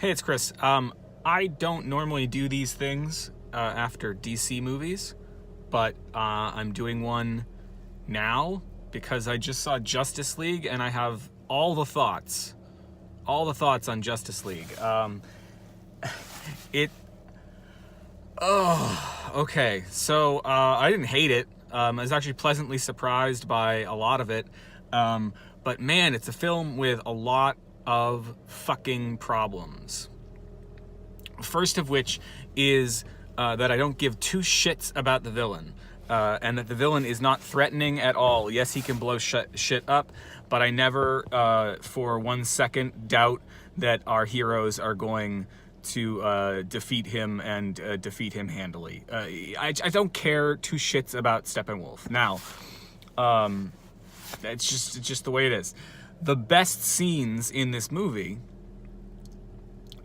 Hey, it's Chris. I don't normally do these things after DC movies, but I'm doing one now because I just saw Justice League and I have all the thoughts on Justice League. Okay. So I didn't hate it. I was actually pleasantly surprised by a lot of it. But man, it's a film with a lot of fucking problems. First of which is that I don't give two shits about the villain. And that the villain is not threatening at all. Yes, he can blow shit up, but I never for 1 second doubt that our heroes are going to defeat him and defeat him handily. I don't care two shits about Steppenwolf. Now, it's just the way it is. The best scenes in this movie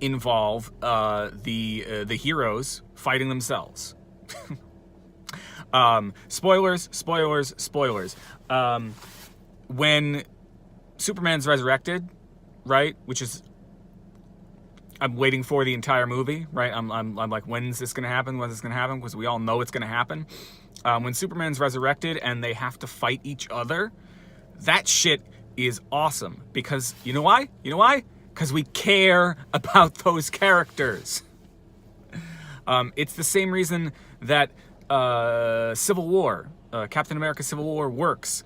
involve the heroes fighting themselves. Spoilers. When Superman's resurrected, right, which is I'm waiting for the entire movie, right? I'm like, when's this gonna happen? When's this gonna happen? Because we all know it's gonna happen. When Superman's resurrected and they have to fight each other, that shit is awesome. Because you know why? Because we care about those characters. It's the same reason that Civil War, Captain America Civil War works,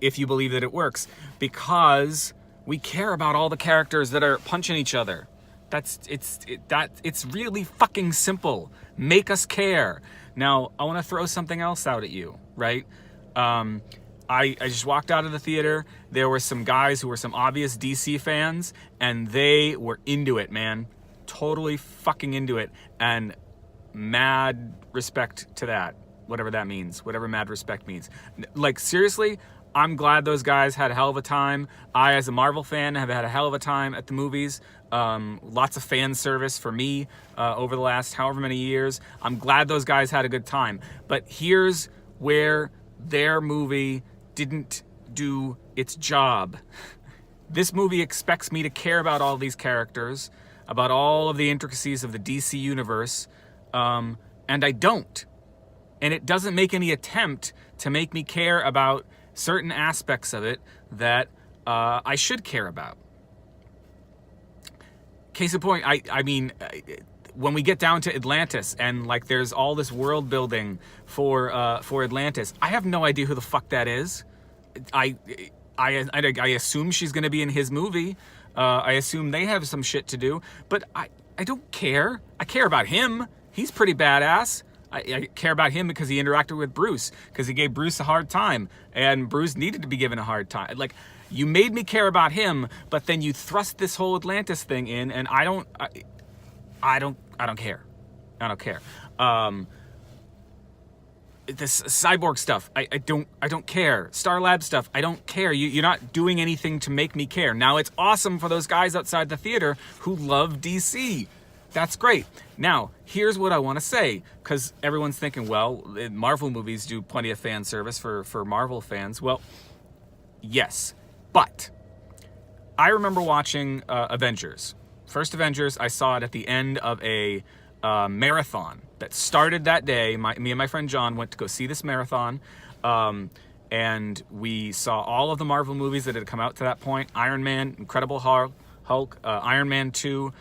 if you believe that it works, because we care about all the characters that are punching each other. It's really fucking simple. Make us care. Now, I want to throw something else out at you, right? I just walked out of the theater. There were some guys who were some obvious DC fans, and they were into it, man. Totally fucking into it. And mad respect to that. Whatever that means. Whatever mad respect means. Like, seriously, I'm glad those guys had a hell of a time. I, as a Marvel fan, have had a hell of a time at the movies. Lots of fan service for me over the last however many years. I'm glad those guys had a good time. But here's where their movie didn't do its job. This movie expects me to care about all these characters, about all of the intricacies of the DC universe, and I don't. And it doesn't make any attempt to make me care about certain aspects of it that I should care about. Case in point, I mean, when we get down to Atlantis and like there's all this world building for Atlantis, I have no idea who the fuck that is. I assume she's going to be in his movie. I assume they have some shit to do, but I don't care. I care about him. He's pretty badass. I care about him because he interacted with Bruce, because he gave Bruce a hard time, and Bruce needed to be given a hard time. Like, you made me care about him, but then you thrust this whole Atlantis thing in, and I don't care. I don't care. This cyborg stuff, I don't care. Star Lab stuff, I don't care. You're not doing anything to make me care. Now, it's awesome for those guys outside the theater who love DC. That's great. Now, here's what I want to say, because everyone's thinking, well, Marvel movies do plenty of fan service for Marvel fans. Well, yes, but I remember watching Avengers. First Avengers, I saw it at the end of a marathon that started that day. Me and my friend John went to go see this marathon, and we saw all of the Marvel movies that had come out to that point. Iron Man, Incredible Hulk, Iron Man 2,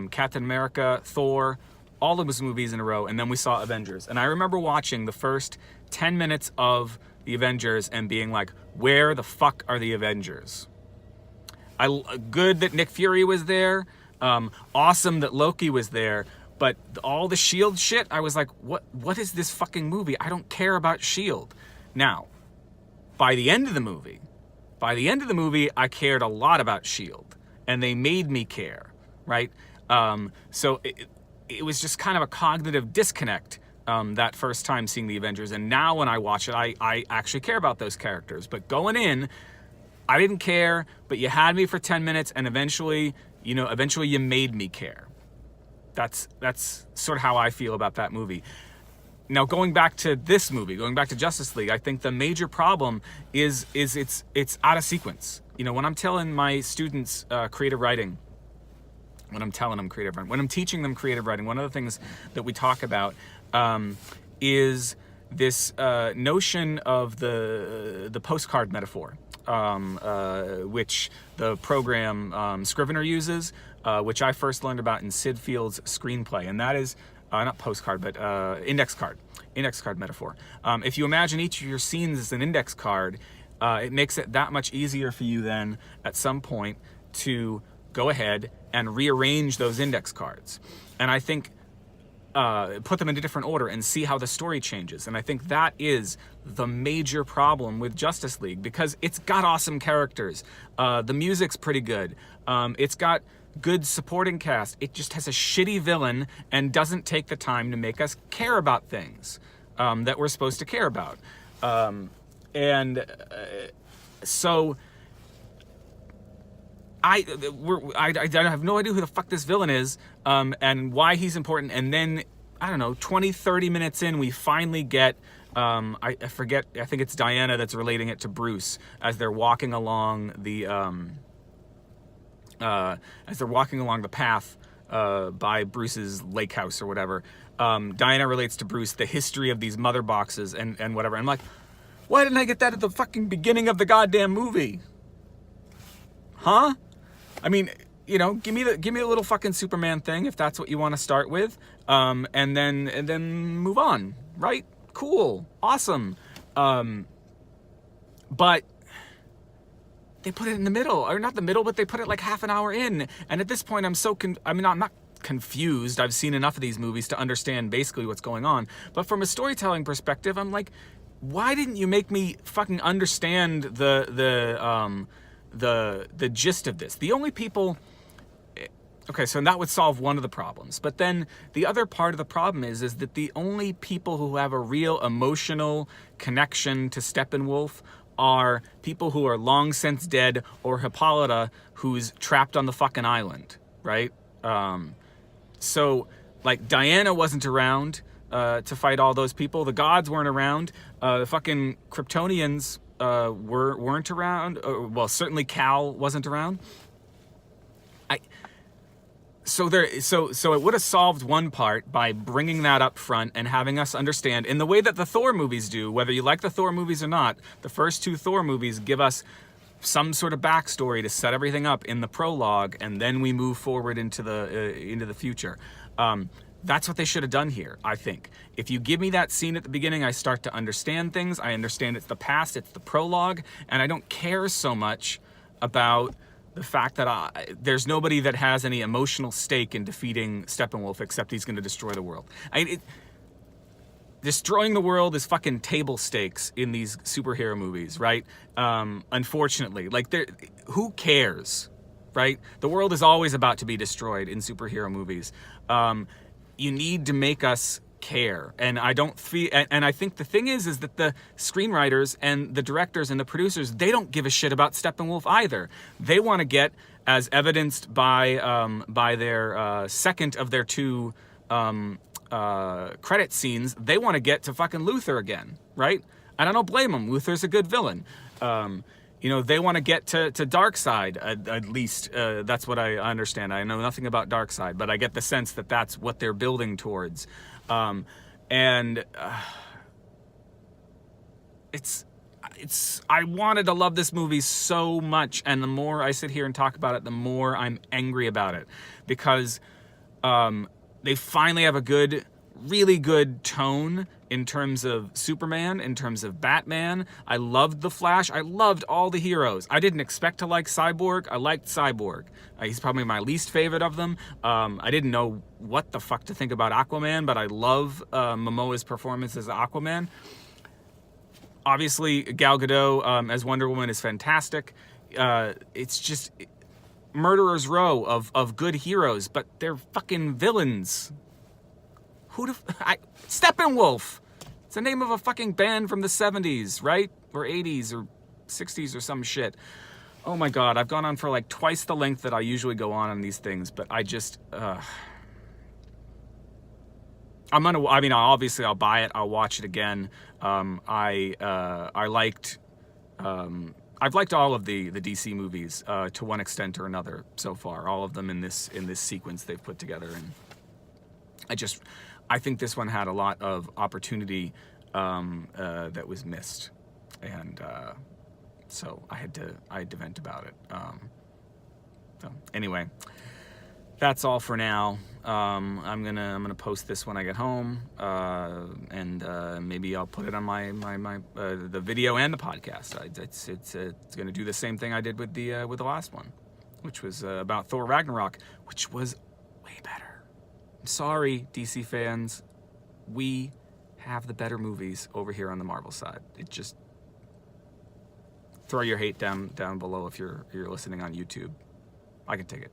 Captain America, Thor, all of those movies in a row, and then we saw Avengers. And I remember watching the first 10 minutes of the Avengers and being like, where the fuck are the Avengers? Good that Nick Fury was there, awesome that Loki was there, but all the S.H.I.E.L.D. shit, I was like, what is this fucking movie? I don't care about S.H.I.E.L.D. Now, by the end of the movie, I cared a lot about S.H.I.E.L.D., and they made me care, right? So it was just kind of a cognitive disconnect that first time seeing the Avengers, and now when I watch it, I actually care about those characters. But going in, I didn't care, but you had me for 10 minutes, and eventually you made me care. That's sort of how I feel about that movie. Now, going back to this movie, going back to Justice League, I think the major problem is it's out of sequence. You know, when I'm telling my students creative writing, when I'm telling them creative writing, when I'm teaching them creative writing, one of the things that we talk about is this notion of the postcard metaphor, which the program Scrivener uses, which I first learned about in Sid Field's screenplay, and that is not postcard, but index card metaphor. If you imagine each of your scenes as an index card, it makes it that much easier for you then at some point to go ahead and rearrange those index cards. And I think put them in a different order and see how the story changes. And I think that is the major problem with Justice League, because it's got awesome characters. The music's pretty good. It's got good supporting cast. It just has a shitty villain and doesn't take the time to make us care about things that we're supposed to care about. So I have no idea who the fuck this villain is, and why he's important. And then, I don't know, 20, 30 minutes in, we finally get, I forget, I think it's Diana that's relating it to Bruce as they're walking along the, path by Bruce's lake house or whatever. Diana relates to Bruce the history of these mother boxes and whatever. I'm like, why didn't I get that at the fucking beginning of the goddamn movie? Huh? I mean, you know, give me a little fucking Superman thing if that's what you want to start with, and then move on, right? Cool, awesome. But they put it in the middle, or not the middle, but they put it like half an hour in, and at this point, I'm not confused. I've seen enough of these movies to understand basically what's going on. But from a storytelling perspective, I'm like, why didn't you make me fucking understand the gist of this? The only people... Okay, so that would solve one of the problems. But then the other part of the problem is that the only people who have a real emotional connection to Steppenwolf are people who are long since dead, or Hippolyta, who's trapped on the fucking island, right? So, like, Diana wasn't around to fight all those people. The gods weren't around. The fucking Kryptonians weren't around. Well, certainly Cal wasn't around. So it would have solved one part by bringing that up front and having us understand in the way that the Thor movies do, whether you like the Thor movies or not. The first two Thor movies give us some sort of backstory to set everything up in the prologue, and then we move forward into the future. That's what they should have done here, I think. If you give me that scene at the beginning, I start to understand things. I understand it's the past, it's the prologue, and I don't care so much about the fact that there's nobody that has any emotional stake in defeating Steppenwolf except he's going to destroy the world. Destroying the world is fucking table stakes in these superhero movies, right? Unfortunately, like, who cares, right? The world is always about to be destroyed in superhero movies. You need to make us care, and I don't feel, and I think the thing is that the screenwriters and the directors and the producers, they don't give a shit about Steppenwolf either. They want to get, as evidenced by their second of their two credit scenes, they want to get to fucking Luthor again, right? And I don't blame them. Luthor's a good villain. You know, they want to get to Darkseid, at least. That's what I understand. I know nothing about Darkseid, but I get the sense that that's what they're building towards. I wanted to love this movie so much, and the more I sit here and talk about it, the more I'm angry about it, because they finally have a really good tone in terms of Superman, in terms of Batman. I loved The Flash. I loved all the heroes. I didn't expect to like Cyborg. I liked Cyborg. He's probably my least favorite of them. I didn't know what the fuck to think about Aquaman, but I love Momoa's performance as Aquaman. Obviously, Gal Gadot as Wonder Woman is fantastic. It's just Murderer's Row of good heroes, but they're fucking villains. Steppenwolf! It's the name of a fucking band from the 70s, right? Or 80s or 60s or some shit. Oh my god, I've gone on for like twice the length that I usually go on these things, but I just... obviously I'll buy it, I'll watch it again. I liked I've liked all of the DC movies to one extent or another so far. All of them in this sequence they've put together, and I think this one had a lot of opportunity that was missed, and so I had to vent about it. So anyway, that's all for now. I'm gonna post this when I get home, and maybe I'll put it on my the video and the podcast. It's gonna do the same thing I did with the last one, which was about Thor Ragnarok, which was way better. I'm sorry, DC fans, we have the better movies over here on the Marvel side. It just throw your hate down below if you're listening on YouTube. I can take it.